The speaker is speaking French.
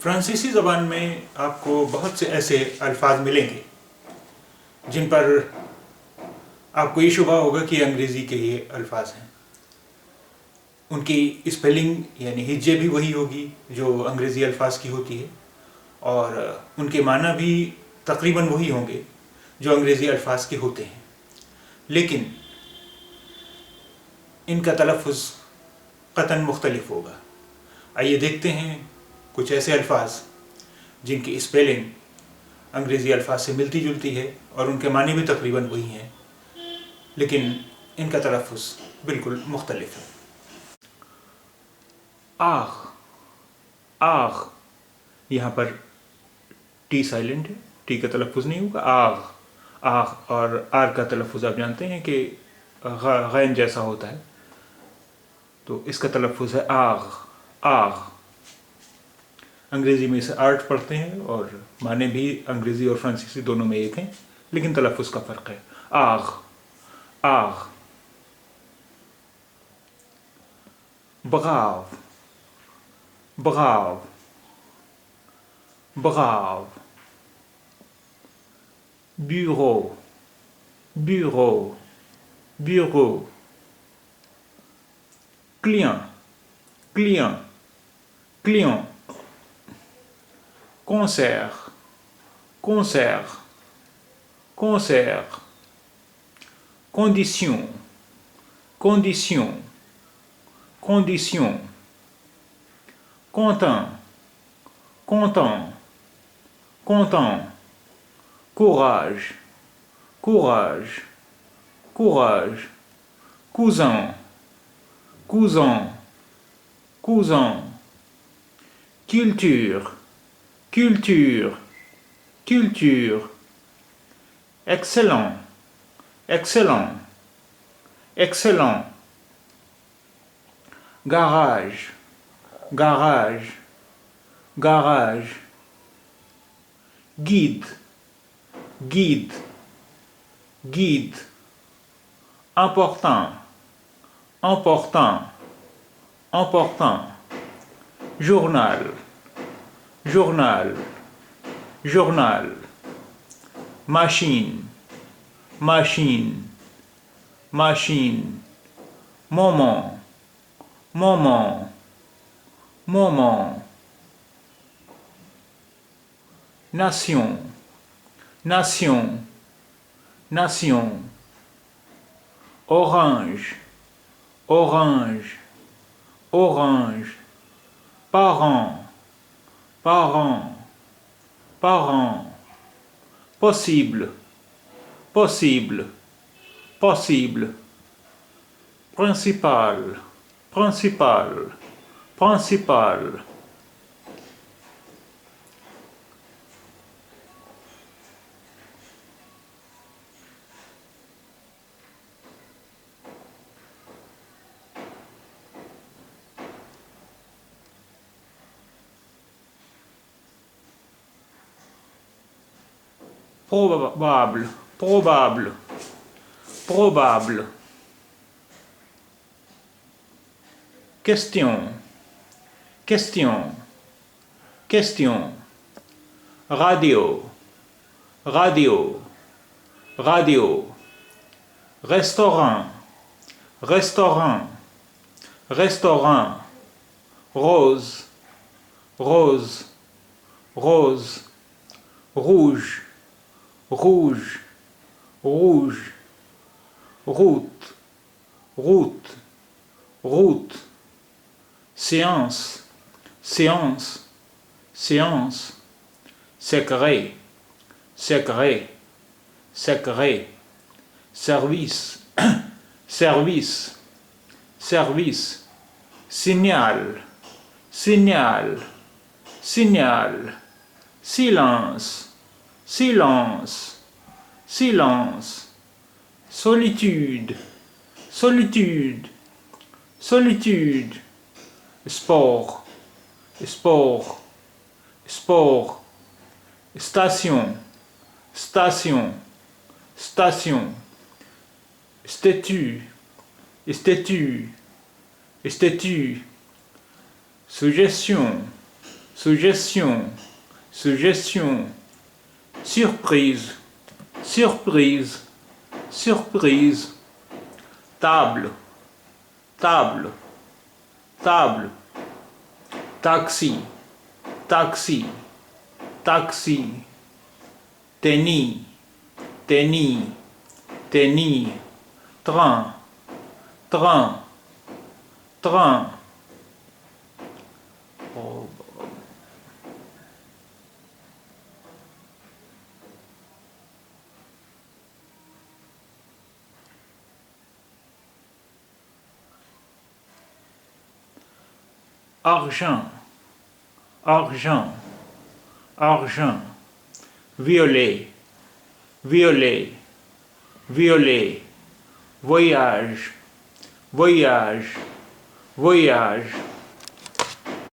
फ्रांसीसी ज़बान में आपको बहुत से ऐसे अल्फाज मिलेंगे जिन पर आपको ये शुबा होगा कि अंग्रेज़ी के ये अल्फाज हैं। उनकी स्पेलिंग यानी हिज्जे भी वही होगी जो अंग्रेज़ी अल्फाज की होती है और उनके माना भी तकरीबन वही होंगे जो अंग्रेज़ी अल्फाज के होते हैं, लेकिन इनका तलफ़्फ़ुज़ क़तन मुख्तलिफ होगा। आइए देखते हैं कुछ ऐसे अल्फाज जिनकी स्पेलिंग अंग्रेज़ी अल्फाज से मिलती जुलती है और उनके मानी भी तकरीबन वही हैं, लेकिन इनका तलफ़्फ़ुज़ बिल्कुल मुख्तलिफ है। आग, आग, यहाँ पर टी साइलेंट है, टी का तलफ़्फ़ुज़ नहीं होगा। आग, आग, और आर का तलफ़्फ़ुज़ आप जानते हैं कि गैन जैसा होता है, तो इसका तलफ़्फ़ुज़ है आग, आग। अंग्रेज़ी में इसे आर्ट पढ़ते हैं और माने भी अंग्रेज़ी और फ्रांसीसी दोनों में एक हैं, लेकिन तलफ़्फ़ुज़ का फ़र्क है। आग, आग। बगाव, बगाव, बगाव। Bureau, bureau, bureau. क्लियं, क्लियं, क्लियं। concert, concert, concert. Condition, condition, condition. Content, content, content. Courage, courage, courage. Cousin, cousin, cousin. Culture, culture, culture. Excellent, excellent, excellent. Garage, garage, garage. Guide, guide, guide. Important, important, important. Journal, journal, journal. Machine, machine, machine. Moment, moment, moment. Nation, nation, nation. Orange, orange, orange. Parent, parent, parent. Possible, possible, possible. Principal, principal, principal. Probable, probable, probable. Question, question, question. Radio, radio, radio. Restaurant, restaurant, restaurant. Rose, rose, rose. Rouge, rouge, rouge. Route, route, route. Séance, séance, séance. Secret, secret, secret. Service, service, service. Signal, signal, signal. Silence, silence, silence. Solitude, solitude, solitude. Sport, sport, sport. Station, station, station. Statue, statue, statue. Suggestion, suggestion, suggestion, surprise, surprise, surprise, table, table, table, taxi, taxi, taxi, tennis, tennis, tennis, train, train, train. Oh. Argent, argent, argent, violet, violet, violet, voyage, voyage, voyage.